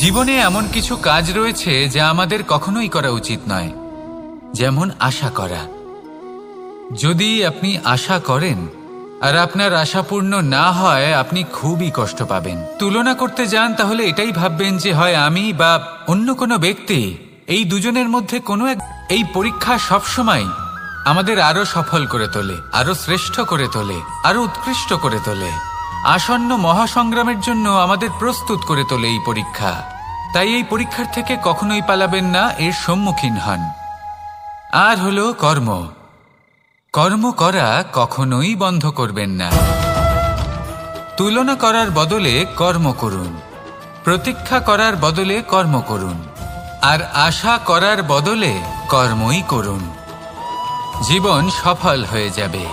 জীবনে এমন কিছু কাজ রয়েছে যা আমাদের কখনোই করা উচিত নয়, যেমন আশা করা। যদি আপনি আশা করেন আর আপনার আশা পূর্ণ না হয়, আপনি খুবই কষ্ট পাবেন। তুলনা করতে যান তাহলে এটাই ভাববেন যে হয় আমি বা অন্য কোনো ব্যক্তি, এই দুজনের মধ্যে কোনো এক। এই পরীক্ষা সবসময় আমাদের আরো সফল করে তোলে, আরো শ্রেষ্ঠ করে তোলে, আরো উৎকৃষ্ট করে তোলে। আসন্ন মহাসংগ্রামের জন্য আমাদের প্রস্তুত করে তোলে এই পরীক্ষা। তাই এই পরীক্ষার থেকে কখনোই পালাবেন না, এর সম্মুখীন হন। আর হলো কর্ম। কর্ম করা কখনোই বন্ধ করবেন না। তুলনা করার বদলে কর্ম করুন, প্রতীক্ষা করার বদলে কর্ম করুন, আর আশা করার বদলে কর্মই করুন। জীবন সফল হয়ে যাবে।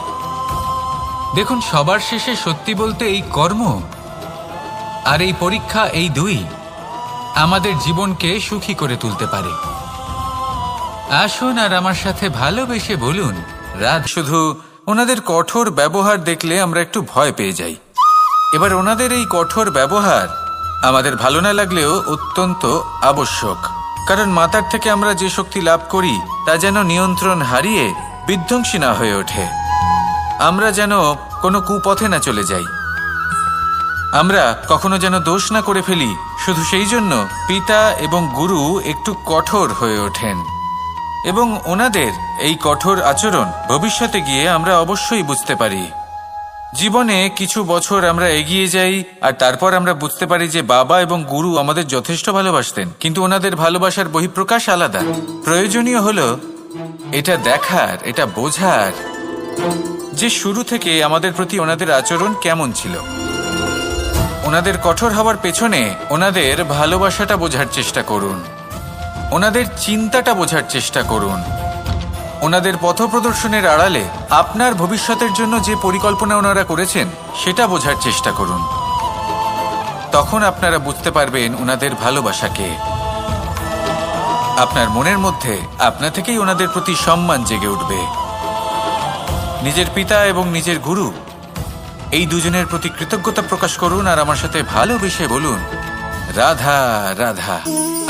দেখুন, সবার শেষে সত্যি বলতে এই কর্ম আর এই পরীক্ষা, এই দুই আমাদের জীবনকে সুখী করে তুলতে পারে। আসুন আর আমার সাথে ভালোবেসে বলুন রাধা। শুধু ওনাদের কঠোর ব্যবহার দেখলে আমরা একটু ভয় পেয়ে যাই। এবার ওনাদের এই কঠোর ব্যবহার আমাদের ভালো না লাগলেও অত্যন্ত আবশ্যক, কারণ মাতার থেকে আমরা যে শক্তি লাভ করি তা যেন নিয়ন্ত্রণ হারিয়ে বিধ্বংসী না হয়ে ওঠে। আমরা যেন কোনো কুপথে না চলে যাই, আমরা কখনো যেন দোষ না করে ফেলি। শুধু সেই জন্য পিতা এবং গুরু একটু কঠোর হয়ে ওঠেন, এবং ওনাদের এই কঠোর আচরণ ভবিষ্যতে গিয়ে আমরা অবশ্যই বুঝতে পারি। জীবনে কিছু বছর আমরা এগিয়ে যাই আর তারপর আমরা বুঝতে পারি যে বাবা এবং গুরু আমাদের যথেষ্ট ভালোবাসতেন, কিন্তু ওনাদের ভালোবাসার বহিঃপ্রকাশ আলাদা। প্রয়োজনীয় হলো এটা দেখার, এটা বোঝার যে শুরু থেকে আমাদের প্রতি ওনাদের আচরণ কেমন ছিল। ওনাদের কঠোর হওয়ার পেছনে ওনাদের ভালোবাসাটা বোঝার চেষ্টা করুন, ওনাদের চিন্তাটা বোঝার চেষ্টা করুন, ওনাদের পথপ্রদর্শনের আড়ালে আপনার ভবিষ্যতের জন্য যে পরিকল্পনা ওনারা করেছেন সেটা বোঝার চেষ্টা করুন। তখন আপনারা বুঝতে পারবেন ওনাদের ভালোবাসাকে। আপনার মনের মধ্যে আপনা থেকেই ওনাদের প্রতি সম্মান জেগে উঠবে। নিজের পিতা এবং নিজের গুরু, এই দুজনের প্রতি কৃতজ্ঞতা প্রকাশ করুন আর আমার সাথে ভালোবেসে বলুন রাধা রাধা।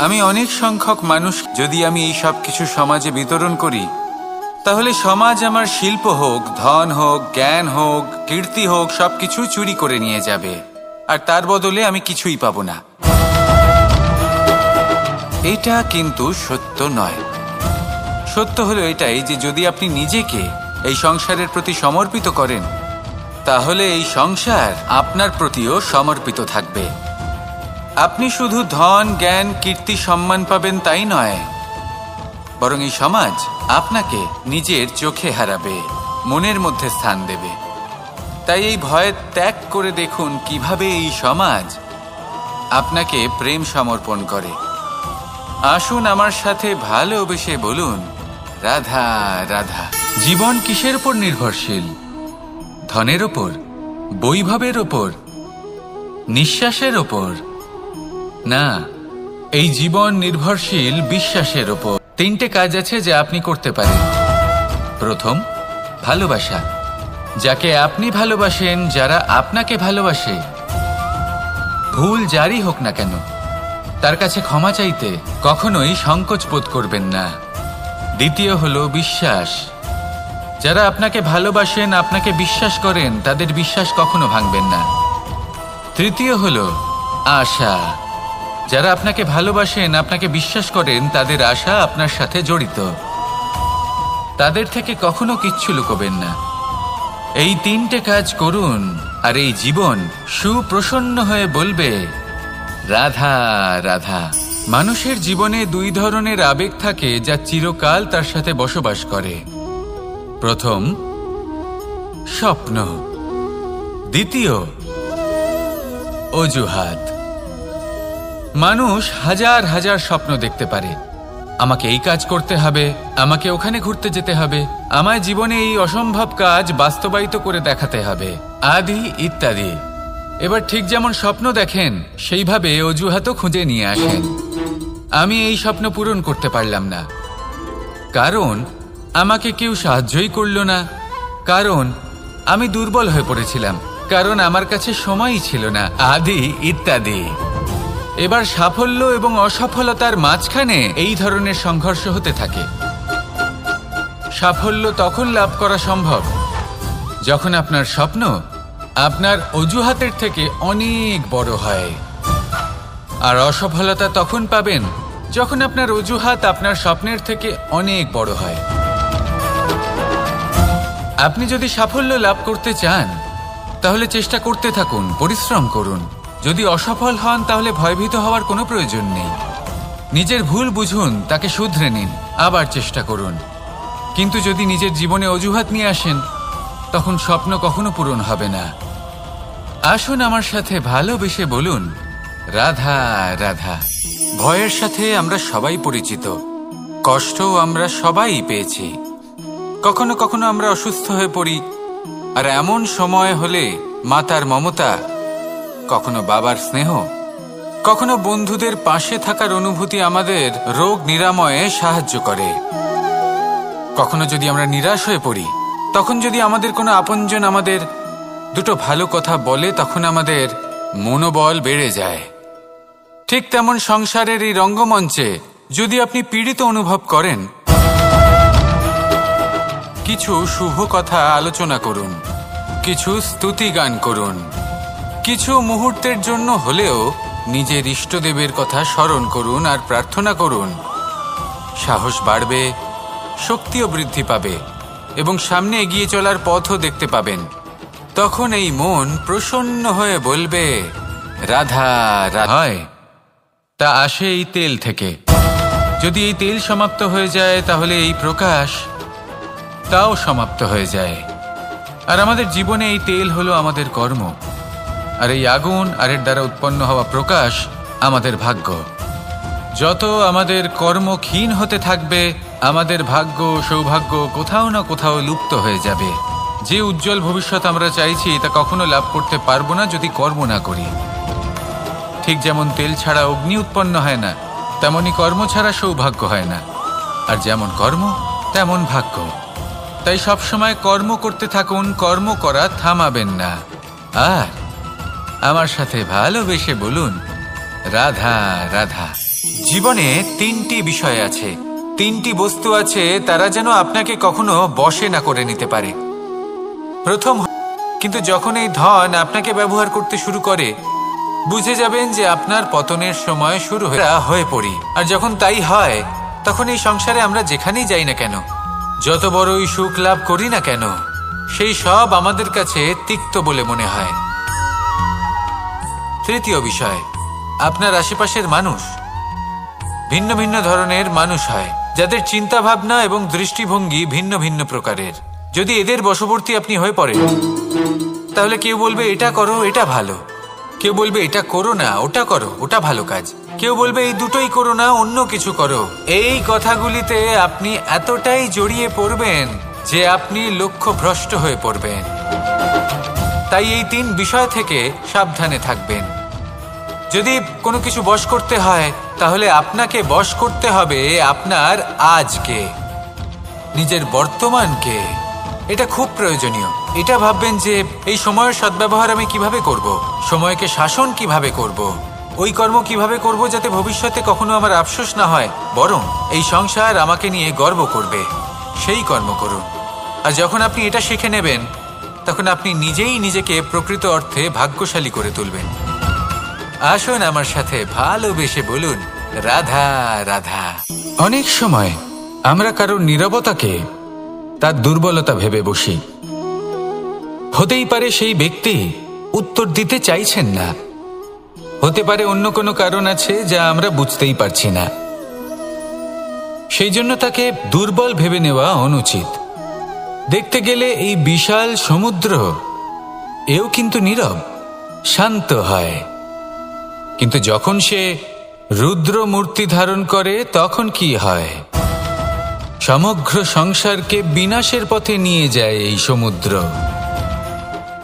আমি অনেক সংখ্যক মানুষ, যদি আমি এই সব কিছু সমাজে বিতরণ করি, তাহলে সমাজ আমার শিল্প হোক, ধন হোক, জ্ঞান হোক, কীর্তি হোক, সবকিছু চুরি করে নিয়ে যাবে, আর তার বদলে আমি কিছুই পাবো না। এটা কিন্তু সত্য নয়। সত্য হলো এটাই যে যদি আপনি নিজেকে এই সংসারের প্রতি সমর্পিত করেন, তাহলে এই সংসার আপনার প্রতিও সমর্পিত থাকবে। আপনি শুধু ধন, জ্ঞান, কীর্তি, সম্মান পাবেন তাই নয়, বরং এই সমাজ আপনাকে নিজের চোখে হারাবে, মনের মধ্যে স্থান দেবে। তাই এই ভয় ত্যাগ করে দেখুন কিভাবে এই সমাজ আপনাকে প্রেম সমর্পণ করে। আসুন আমার সাথে ভালোবেসে বলুন রাধা রাধা। জীবন কিসের উপর নির্ভরশীল? ধনের ওপর, বৈভবের ওপর, নিঃশ্বাসের ওপর? না, এই জীবন নির্ভরশীল বিশ্বাসের ওপর। তিনটে কাজ আছে যা আপনি করতে পারেন। প্রথম, ভালোবাসা। যাকে আপনি ভালোবাসেন, যারা আপনাকে ভালোবাসে, ভুল যারই হোক না কেন, তার কাছে ক্ষমা চাইতে কখনোই সংকোচ বোধ করবেন না। দ্বিতীয় হলো বিশ্বাস। যারা আপনাকে ভালোবাসেন, আপনাকে বিশ্বাস করেন, তাদের বিশ্বাস কখনো ভাঙবেন না। তৃতীয় হলো আশা। যারা আপনাকে ভালোবাসেন, আপনাকে বিশ্বাস করেন, তাদের আশা আপনার সাথে জড়িত। তাদের থেকে কখনো কিচ্ছু লুকোবেন না। এই তিনটে কাজ করুন আর এই জীবন সুপ্রসন্ন হয়ে বলবে রাধা রাধা। মানুষের জীবনে দুই ধরনের আবেগ থাকে যা চিরকাল তার সাথে বসবাস করে। প্রথম, স্বপ্ন। দ্বিতীয়, অজুহাত। মানুষ হাজার হাজার স্বপ্ন দেখতে পারে। আমাকে এই কাজ করতে হবে, আমাকে ওখানে ঘুরতে যেতে হবে, আমায় জীবনে এই অসম্ভব কাজ বাস্তবায়িত করে দেখাতে হবে, আদি ইত্যাদি। এবার ঠিক যেমন স্বপ্ন দেখেন, সেইভাবে অজুহাতও খুঁজে নিয়ে আসেন। আমি এই স্বপ্ন পূরণ করতে পারলাম না, কারণ আমাকে কেউ সাহায্যই করল না, কারণ আমি দুর্বল হয়ে পড়েছিলাম, কারণ আমার কাছে সময়ই ছিল না, আদি ইত্যাদি। এবার সাফল্য এবং অসফলতার মাঝখানে এই ধরনের সংঘর্ষ হতে থাকে। সাফল্য তখন লাভ করা সম্ভব যখন আপনার স্বপ্ন আপনার অজুহাতের থেকে অনেক বড় হয়, আর অসফলতা তখন পাবেন যখন আপনার অজুহাত আপনার স্বপ্নের থেকে অনেক বড় হয়। আপনি যদি সাফল্য লাভ করতে চান তাহলে চেষ্টা করতে থাকুন, পরিশ্রম করুন। যদি অসফল হন তাহলে ভয়ভীত হওয়ার কোনো প্রয়োজন নেই। নিজের ভুল বুঝুন, তাকে শুধরে নিন, আবার চেষ্টা করুন। কিন্তু যদি নিজের জীবনে অজুহাত নিয়ে আসেন তখন স্বপ্ন কখনো পূরণ হবে না। আসুন আমার সাথে ভালোবেসে বলুন, রাধা রাধা। ভয়ের সাথে আমরা সবাই পরিচিত, কষ্টও আমরা সবাই পেয়েছি। কখনো কখনো আমরা অসুস্থ হয়ে পড়ি, আর এমন সময় হলে মাতার মমতা, কখনো বাবার স্নেহ, কখনো বন্ধুদের পাশে থাকার অনুভূতি আমাদের রোগ নিরাময়ে সাহায্য করে। কখনো যদি আমরা নিরাশ হয়ে পড়ি, তখন যদি আমাদের কোনো আপনজন আমাদের দুটো ভালো কথা বলে, তখন আমাদের মনোবল বেড়ে যায়। ঠিক তেমন সংসারের এই রঙ্গমঞ্চে যদি আপনি পীড়িত অনুভব করেন, কিছু শুভ কথা আলোচনা করুন, কিছু স্তুতি গান করুন, কিছু মুহূর্তের জন্য হলেও নিজের ইষ্টদেবের কথা স্মরণ করুন আর প্রার্থনা করুন। সাহস বাড়বে, শক্তিও বৃদ্ধি পাবে এবং সামনে এগিয়ে চলার পথও দেখতে পাবেন। তখন এই মন প্রসন্ন হয়ে বলবে, রাধা রাধা। হয় তা আসে এই তেল থেকে। যদি এই তেল সমাপ্ত হয়ে যায় তাহলে এই প্রকাশ তাও সমাপ্ত হয়ে যায়। আর আমাদের জীবনে এই তেল হলো আমাদের কর্ম, আর এই আগুন আর এর দ্বারা উৎপন্ন হওয়া প্রকাশ আমাদের ভাগ্য। যত আমাদের কর্ম ক্ষীণ হতে থাকবে, আমাদের ভাগ্য সৌভাগ্য কোথাও না কোথাও লুপ্ত হয়ে যাবে। যে উজ্জ্বল ভবিষ্যৎ আমরা চাইছি তা কখনো লাভ করতে পারবো না যদি কর্ম না করি। ঠিক যেমন তেল ছাড়া অগ্নি উৎপন্ন হয় না, তেমনি কর্ম ছাড়া সৌভাগ্য হয় না। আর যেমন কর্ম তেমন ভাগ্য। তাই সবসময় কর্ম করতে থাকুন, কর্ম করা থামাবেন না। আর আমার সাথে ভালোবেসে বলুন, রাধা রাধা। জীবনে তিনটি বিষয় আছে, তিনটি বস্তু আছে, তারা যেন আপনাকে কখনো বশে না করে নিতে পারে। প্রথম, কিন্তু যখন এই ধন আপনাকে ব্যবহার করতে শুরু করে, বুঝে যাবেন যে আপনার পতনের সময় শুরু হয়ে পড়ি। আর যখন তাই হয়, তখন এই সংসারে আমরা যেখানেই যাই না কেন, যত বড়ই সুখ লাভ করি না কেন, সেই সব আমাদের কাছে তিক্ত বলে মনে হয়। তৃতীয় বিষয়, আপনার আশেপাশের মানুষ ভিন্ন ভিন্ন ধরনের মানুষ হয়, যাদের চিন্তা ভাবনা এবং দৃষ্টিভঙ্গি ভিন্ন ভিন্ন প্রকারের। যদি এদের বশবর্তী আপনি হয়ে পড়েন, তাহলে কেউ বলবে এটা করো, এটা ভালো। কেউ বলবে এটা করো না, ওটা করো, ওটা ভালো কাজ। কেউ বলবে এই দুটোই করো না, অন্য কিছু করো। এই কথাগুলিতে আপনি এতটাই জড়িয়ে পড়বেন যে আপনি লক্ষ্যভ্রষ্ট হয়ে পড়বেন। তাই এই তিন বিষয় থেকে সাবধানে থাকবেন। যদি কোনো কিছু বশ করতে হয়, তাহলে আপনাকে বশ করতে হবে আপনার আজকে, নিজের বর্তমানকে। এটা খুব প্রয়োজনীয়। এটা ভাববেন যে এই সময়ের সদ্ব্যবহার আমি কিভাবে করব, সময়কে শাসন কিভাবে করব, ওই কর্ম কিভাবে করব যাতে ভবিষ্যতে কখনো আমার আফসোস না হয়, বরং এই সংসার আমাকে নিয়ে গর্ব করবে, সেই কর্ম করুন। আর যখন আপনি এটা শিখে নেবেন, তখন আপনি নিজেই নিজেকে প্রকৃত অর্থে ভাগ্যশালী করে তুলবেন। আসুন আমার সাথে ভালোবেসে বলুন, রাধা রাধা। অনেক সময় আমরা কারোর নীরবতাকে তার দুর্বলতা ভেবে বসি। হতেই পারে সেই ব্যক্তি উত্তর দিতে চাইছেন না, হতে পারে অন্য কোনো কারণ আছে যা আমরা বুঝতেই পারছি না। সেই জন্য তাকে দুর্বল ভেবে নেওয়া অনুচিত। দেখতে গেলে এই বিশাল সমুদ্র এও কিন্তু নীরব, শান্ত হয়। কিন্তু যখন সে রুদ্র মূর্তি ধারণ করে, তখন কি হয়? সমগ্র সংসারকে বিনাশের পথে নিয়ে যায় এই সমুদ্র,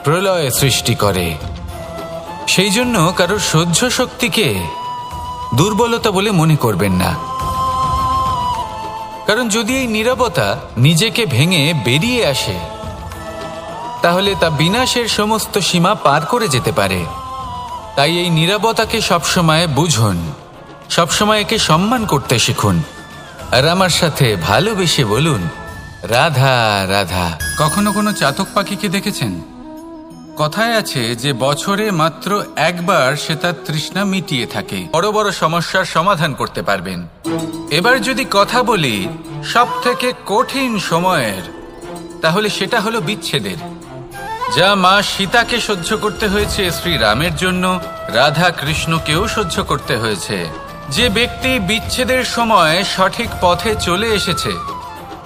প্রলয় সৃষ্টি করে। সেই জন্য কারোর সহ্য শক্তিকে দুর্বলতা বলে মনে করবেন না। কারণ যদি এই নীরবতা নিজেকে ভেঙে বেরিয়ে আসে, তাহলে তা বিনাশের সমস্ত সীমা পার করে যেতে পারে। তাই এই নীরবতাকে সবসময় বুঝুন, সবসময় একে সম্মান করতে শিখুন, আর আমার সাথে ভালোবেসে বলুন, রাধা রাধা। কখনো কোনো চাতক পাখিকে দেখেছেন? কথায় আছে যে বছরে মাত্র একবার সে তার তৃষ্ণা মিটিয়ে থাকে, বড় বড় সমস্যার সমাধান করতে পারবেন। এবার যদি কথা বলি সব থেকে কঠিন সময়ের, তাহলে সেটা হলো বিচ্ছেদের। যা মা সীতাকে সহ্য করতে হয়েছে শ্রীরামের জন্য, রাধা কৃষ্ণকেও সহ্য করতে হয়েছে। যে ব্যক্তি বিচ্ছেদের সময় সঠিক পথে চলে এসেছে,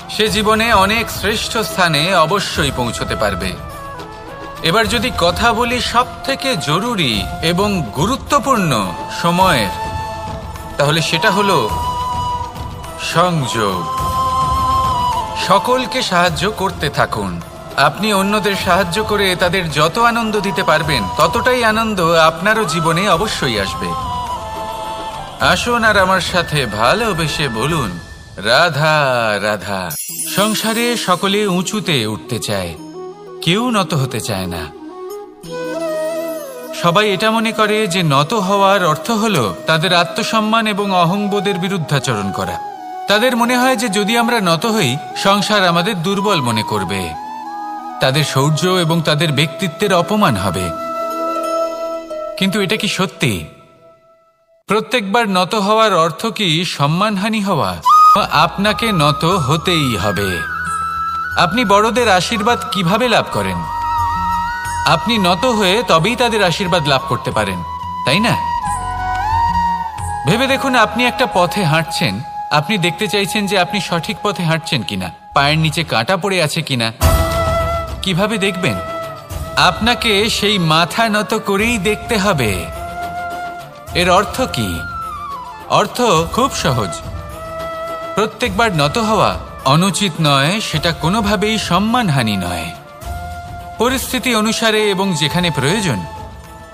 সে জীবনে অনেক শ্রেষ্ঠ স্থানে অবশ্যই পৌঁছতে পারবে। এবার যদি কথা বলি সব থেকে জরুরি এবং গুরুত্বপূর্ণ সময়ের, তাহলে সেটা হলো সংযোগ। সকলকে সাহায্য করতে থাকুন। আপনি অন্যদের সাহায্য করে তাদের যত আনন্দ দিতে পারবেন, ততটাই আনন্দ আপনারও জীবনে অবশ্যই আসবে। আসুন আর আমার সাথে ভালোবেসে বলুন, রাধা রাধা। সংসারে সকলে উঁচুতে উঠতে চায়, কেউ নত হতে চায় না। সবাই এটা মনে করে যে নত হওয়ার অর্থ হলো তাদের আত্মসম্মান এবং অহংবোধের বিরুদ্ধাচরণ করা। তাদের মনে হয় যে যদি আমরা নত হই, সংসার আমাদের দুর্বল মনে করবে, তাদের শৌর্য এবং তাদের ব্যক্তিত্বের অপমান হবে। কিন্তু এটা কি সত্যি? প্রত্যেকবার নত হওয়ার অর্থ কি সম্মানহানি হওয়া? আপনাকে নত হতেই হবে। আপনি বড়দের আশীর্বাদ কিভাবে লাভ করেন? আপনি নত হয়ে তবেই তাদের আশীর্বাদ লাভ করতে পারেন, তাই না? ভেবে দেখুন, আপনি একটা পথে হাঁটছেন, আপনি দেখতে চাইছেন যে আপনি সঠিক পথে হাঁটছেন কিনা, পায়ের নিচে কাঁটা পড়ে আছে কিনা। কিভাবে দেখবেন? আপনাকে সেই মাথা নত করেই দেখতে হবে। এর অর্থ কি? অর্থ খুব সহজ। প্রত্যেকবার নত হওয়া অনুচিত নয়, সেটা কোনোভাবেই সম্মানহানি নয়। পরিস্থিতি অনুসারে এবং যেখানে প্রয়োজন,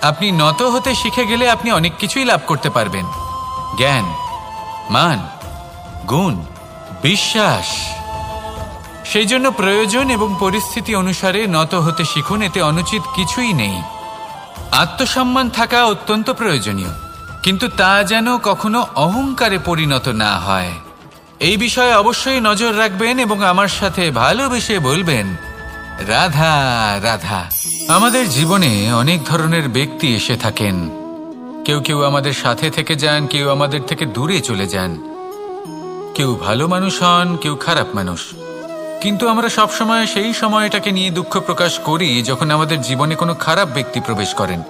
আপনি নত হতে শিখে গেলে আপনি অনেক কিছুই লাভ করতে পারবেন। জ্ঞান, মান, গুণ, বিশ্বাস। সেই জন্য প্রয়োজন এবং পরিস্থিতি অনুসারে নত হতে শিখুন, এতে অনুচিত কিছুই নেই। আত্মসম্মান থাকা অত্যন্ত প্রয়োজনীয়, কিন্তু তা যেন কখনো অহংকারে পরিণত না হয়। এই বিষয়ে অবশ্যই নজর রাখবেন এবং আমার সাথে ভালোবেসে বলবেন, রাধা রাধা। আমাদের জীবনে অনেক ধরনের ব্যক্তি এসে থাকেন। কেউ কেউ আমাদের সাথে থেকে যান, কেউ আমাদের থেকে দূরে চলে যান। কেউ ভালো মানুষ হন, কেউ খারাপ মানুষ। কিন্তু আমরা সবসময় সেই সময়টাকে নিয়ে দুঃখ প্রকাশ করি যখন আমাদের জীবনে কোনো খারাপ ব্যক্তি প্রবেশ করেন।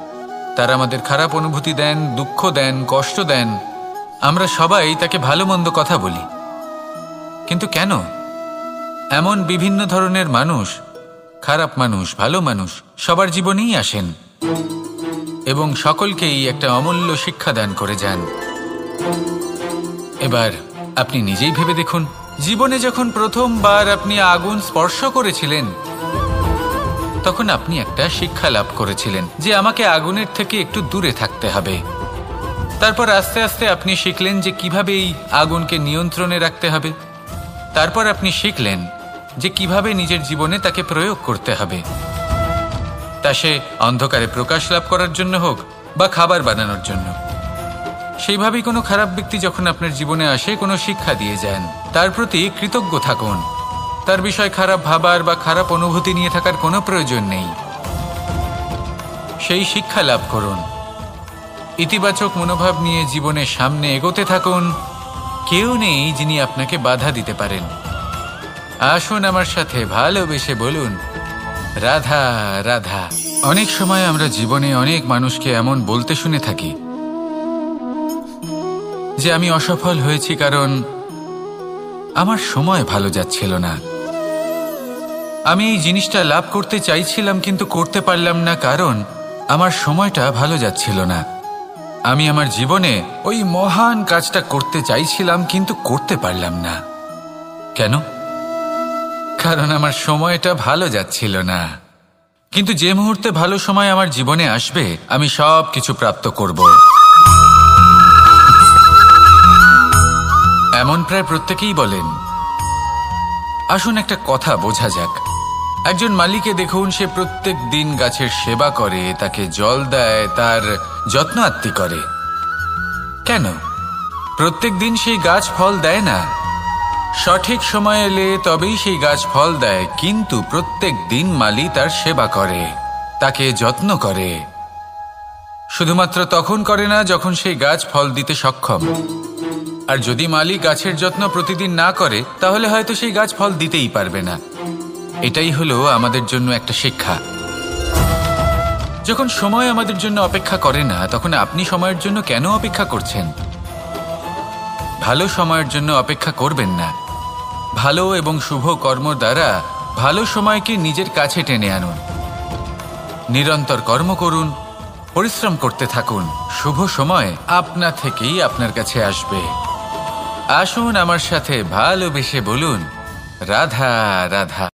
তারা আমাদের খারাপ অনুভূতি দেন, দুঃখ দেন, কষ্ট দেন। আমরা সবাই তাকে ভালো মন্দ কথা বলি। কিন্তু কেন? এমন বিভিন্ন ধরনের মানুষ, খারাপ মানুষ, ভালো মানুষ, সবার জীবনেই আসেন এবং সকলকেই একটা অমূল্য শিক্ষা দান করে যান। এবার আপনি নিজেই ভেবে দেখুন, জীবনে যখন প্রথমবার আপনি আগুন স্পর্শ করেছিলেন, তখন আপনি একটা শিক্ষা লাভ করেছিলেন যে আমাকে আগুনের থেকে একটু দূরে থাকতে হবে। তারপর আস্তে আস্তে আপনি শিখলেন যে কিভাবে এই আগুনকে নিয়ন্ত্রণে রাখতে হবে। তারপর আপনি শিখলেন যে কিভাবে নিজের জীবনে তাকে প্রয়োগ করতে হবে, তা সে অন্ধকারে প্রকাশ লাভ করার জন্য হোক বা খাবার বানানোর জন্য। সেইভাবেই কোনো খারাপ ব্যক্তি যখন আপনার জীবনে আসে, কোনো শিক্ষা দিয়ে যান, তার প্রতি কৃতজ্ঞ থাকুন। তার বিষয় খারাপ ভাবার বা খারাপ অনুভূতি নিয়ে থাকার কোনো প্রয়োজন নেই। সেই শিক্ষা লাভ করুন, ইতিবাচক মনোভাব নিয়ে জীবনের সামনে এগোতে থাকুন। কেউ নেই যিনি আপনাকে বাধা দিতে পারেন। আসুন আমার সাথে ভালোবেসে বলুন, রাধা রাধা। অনেক সময় আমরা জীবনে অনেক মানুষকে এমন বলতে শুনে থাকি যে আমি অসফল হয়েছি কারণ আমার সময় ভালো যাচ্ছিল না। আমি এই জিনিসটা লাভ করতে চাইছিলাম কিন্তু করতে পারলাম না কারণ আমার সময়টা ভালো যাচ্ছিল না। আমি আমার জীবনে ওই মহান কাজটা করতে চাইছিলাম কিন্তু করতে পারলাম না। কেন? কারণ আমার সময়টা ভালো যাচ্ছিল না। কিন্তু যে মুহূর্তে ভালো সময় আমার জীবনে আসবে, আমি সব কিছু প্রাপ্ত করব। এমন প্রায় প্রত্যেকেই বলেন। আসুন একটা কথা বোঝা যাক। একজন মালিকে দেখুন, সে প্রত্যেক দিন গাছের সেবা করে, তাকে জল দেয়, তার যত্ন আত্তি করে। কেন? প্রত্যেক দিন সেই গাছ ফল দেয় না। সঠিক সময় এলে তবেই সেই গাছ ফল দেয়, কিন্তু প্রত্যেক দিন মালি তার সেবা করে, তাকে যত্ন করে। শুধুমাত্র তখন করে না যখন সেই গাছ ফল দিতে সক্ষম। আর যদি মালি গাছের যত্ন প্রতিদিন না করে, তাহলে হয়তো সেই গাছ ফল দিতেই পারবে না। এটাই হলো আমাদের জন্য একটা শিক্ষা। যখন সময় আমাদের জন্য অপেক্ষা করে না, তখন আপনি সময়ের জন্য কেন অপেক্ষা করছেন? ভালো সময়ের জন্য অপেক্ষা করবেন না। ভালো এবং শুভ কর্ম দ্বারা ভালো সময়কে নিজের কাছে টেনে আনুন। নিরন্তর কর্ম করুন, পরিশ্রম করতে থাকুন। শুভ সময় আপনা থেকেই আপনার কাছে আসবে। আসুন আমার সাথে ভালোবেসে বলুন, রাধা রাধা।